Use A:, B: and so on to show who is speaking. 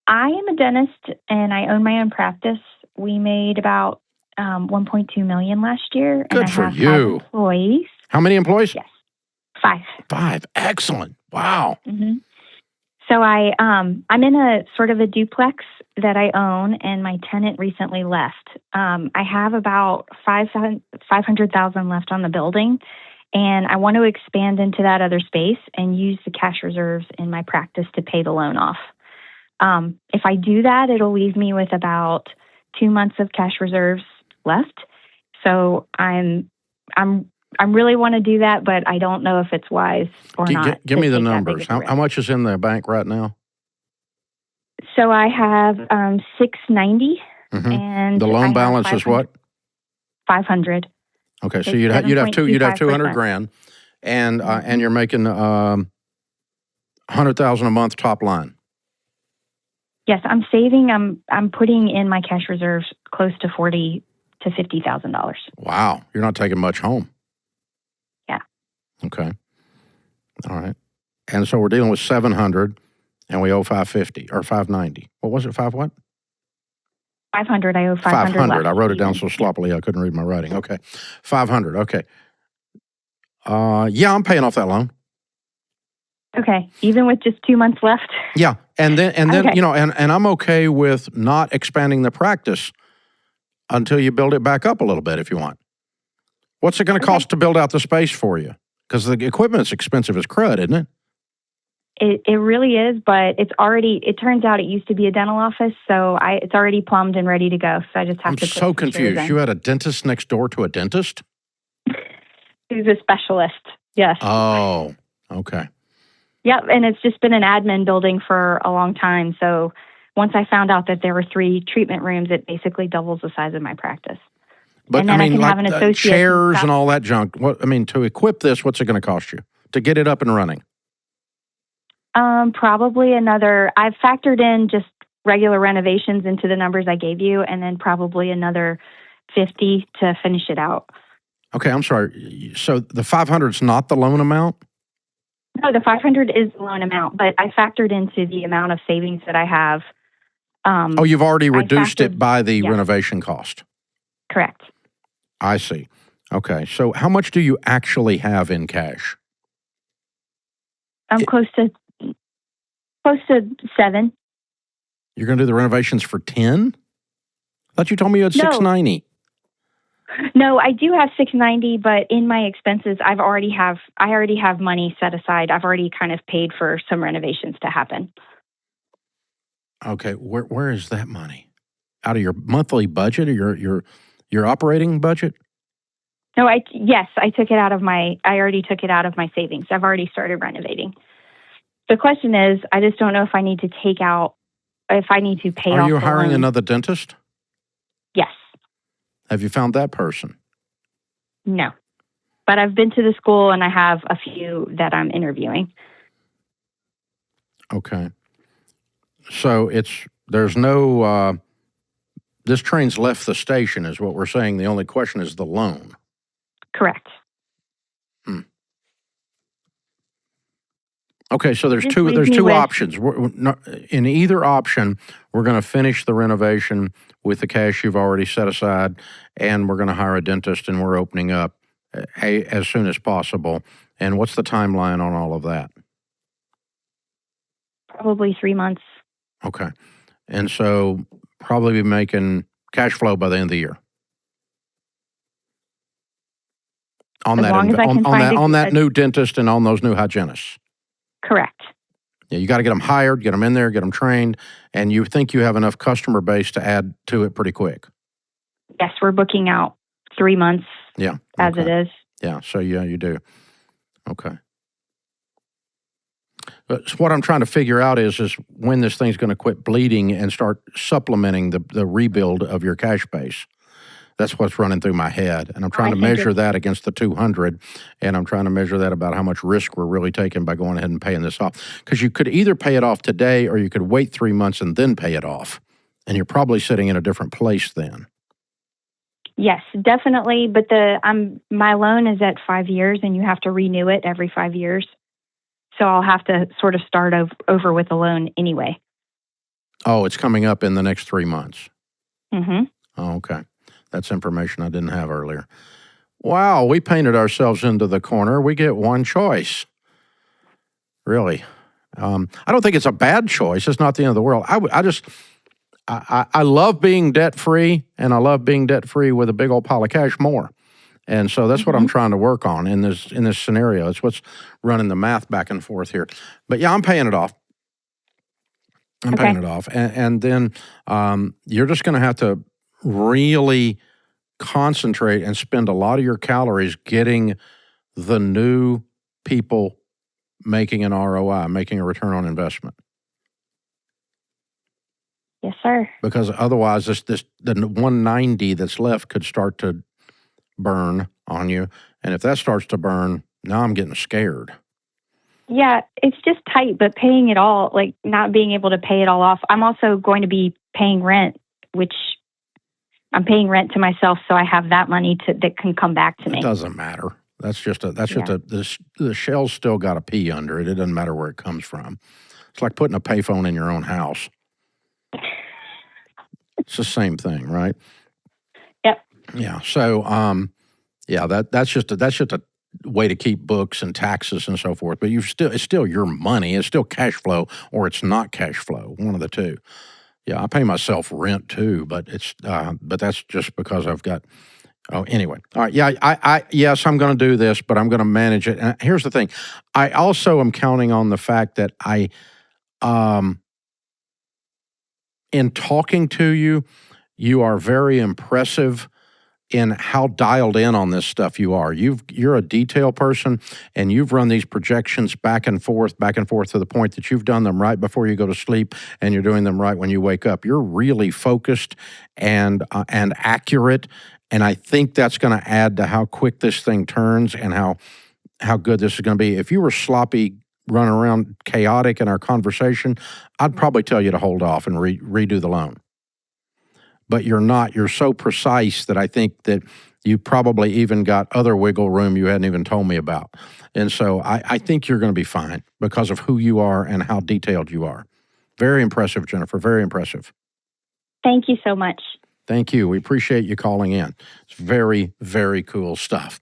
A: I am a dentist and I own my own practice. We made about 1.2 million last year, and
B: Good
A: I
B: for
A: have 5
B: you.
A: employees.
B: How many employees?
A: Yes, 5.
B: 5. Excellent. Wow.
A: hmm So I'm in a sort of a duplex that I own, and my tenant recently left. I have about 500,000 left on the building, and I want to expand into that other space and use the cash reserves in my practice to pay the loan off. If I do that, it'll leave me with about 2 months of cash reserves left. So I'm really want to do that, but I don't know if it's wise or not.
B: Give
A: to
B: me the
A: take that big
B: numbers.
A: of a risk.
B: How much is in the bank right now?
A: So I have 690, and
B: The
A: I
B: loan
A: have
B: balance is what?
A: 500.
B: Okay, so
A: It's
B: you'd have 200
A: 7.25%.
B: grand, and you're making 100,000 a month top line.
A: Yes, I'm saving. I'm putting in my cash reserves close to $40,000 to $50,000.
B: Wow, you're not taking much home.
A: Yeah.
B: Okay. All right. And so we're dealing with 700, and we owe 550 or 590. What was it? 5 what?
A: 500. I owe 500.
B: 500.
A: left
B: I wrote it down
A: even.
B: so sloppily I couldn't read my writing. Okay. 500. Okay. Yeah, I'm paying off that loan.
A: Okay, even with just 2 months left.
B: Yeah, and then
A: Okay.
B: and I'm okay with not expanding the practice until you build it back up a little bit if you want. What's it going to cost to build out the space for you? Because the equipment's expensive as crud, isn't it?
A: It really is, but it turns out it used to be a dental office, so it's already plumbed and ready to go. So I just have
B: I'm
A: to put
B: so
A: some
B: confused.
A: chairs in.
B: You had a dentist next door to a dentist?
A: Who's a specialist? Yes.
B: Oh, okay.
A: Yep, and it's just been an admin building for a long time. So once I found out that there were 3 treatment rooms, it basically doubles the size of my practice.
B: But
A: and then I can have an
B: like
A: associate
B: chairs and all that junk. To equip this, what's it going to cost you to get it up and running?
A: Probably another. I've factored in just regular renovations into the numbers I gave you, and then probably another 50 to finish it out.
B: Okay, I'm sorry. So the 500 is not the loan amount?
A: No, the 500 is the loan amount, but I factored into the amount of savings that I have.
B: You've already reduced it by the renovation cost.
A: Correct.
B: I see. Okay, so how much do you actually have in cash?
A: I'm close to 7.
B: You're going to do the renovations for 10? I thought you told me you had 690.
A: No, I do have 690, but in my expenses, I already have money set aside. I've already kind of paid for some renovations to happen.
B: Okay, where is that money? Out of your monthly budget or your operating budget?
A: No, I took it out of I already took it out of my savings. I've already started renovating. The question is, I just don't know if I need to pay off.
B: Are you hiring another dentist?
A: Yes.
B: Have you found that person?
A: No. But I've been to the school and I have a few that I'm interviewing.
B: Okay. So there's no, this train's left the station is what we're saying. The only question is the loan.
A: Correct.
B: Okay, so there's two options. In either option, we're going to finish the renovation with the cash you've already set aside, and we're going to hire a dentist, and we're opening up as soon as possible. And what's the timeline on all of that?
A: Probably 3 months.
B: Okay. And so probably be making cash flow by the end of the year. On that new dentist and on those new hygienists.
A: Correct.
B: Yeah, you got to get them hired, get them in there, get them trained, and you think you have enough customer base to add to it pretty quick.
A: Yes, we're booking out 3 months.
B: Yeah,
A: as it is.
B: Yeah, so yeah, you do. Okay. But what I'm trying to figure out is when this thing's going to quit bleeding and start supplementing the rebuild of your cash base. That's what's running through my head. And I'm trying to measure that against the 200. And I'm trying to measure that about how much risk we're really taking by going ahead and paying this off. Because you could either pay it off today or you could wait 3 months and then pay it off. And you're probably sitting in a different place then.
A: Yes, definitely. But my loan is at 5 years and you have to renew it every 5 years. So I'll have to sort of start over with a loan anyway.
B: Oh, it's coming up in the next 3 months.
A: Mm-hmm.
B: Oh, okay. That's information I didn't have earlier. Wow, we painted ourselves into the corner. We get one choice. Really. I don't think it's a bad choice. It's not the end of the world. I love being debt-free, and I love being debt-free with a big old pile of cash more. And so that's what I'm trying to work on in this scenario. It's what's running the math back and forth here. But yeah, I'm paying it off. Paying it off. And then you're just going to have to really concentrate and spend a lot of your calories getting the new people making an ROI, making a return on investment.
A: Yes, sir.
B: Because otherwise, the 190 that's left could start to burn on you. And if that starts to burn, now I'm getting scared.
A: Yeah, it's just tight, but paying it all, like not being able to pay it all off. I'm also going to be paying rent, which I'm paying rent to myself, so I have that money that can come back to me.
B: It doesn't matter. The shell's still got a pee under it. It doesn't matter where it comes from. It's like putting a payphone in your own house. It's the same thing, right?
A: Yep.
B: Yeah. So, that's just a way to keep books and taxes and so forth. But it's still your money. It's still cash flow, or it's not cash flow. One of the two. Yeah, I pay myself rent too, but that's just because I've got. Oh, anyway. All right. Yeah, yes, I'm going to do this, but I'm going to manage it. And here's the thing. I also am counting on the fact that in talking to you, you are very impressive in how dialed in on this stuff you are. You're a detail person, and you've run these projections back and forth to the point that you've done them right before you go to sleep, and you're doing them right when you wake up. You're really focused and accurate, and I think that's going to add to how quick this thing turns and how good this is going to be. If you were sloppy, running around chaotic in our conversation, I'd probably tell you to hold off and redo the loan. But you're not. You're so precise that I think that you probably even got other wiggle room you hadn't even told me about. And so I think you're going to be fine because of who you are and how detailed you are. Very impressive, Jennifer. Very impressive.
A: Thank you so much.
B: Thank you. We appreciate you calling in. It's very, very cool stuff.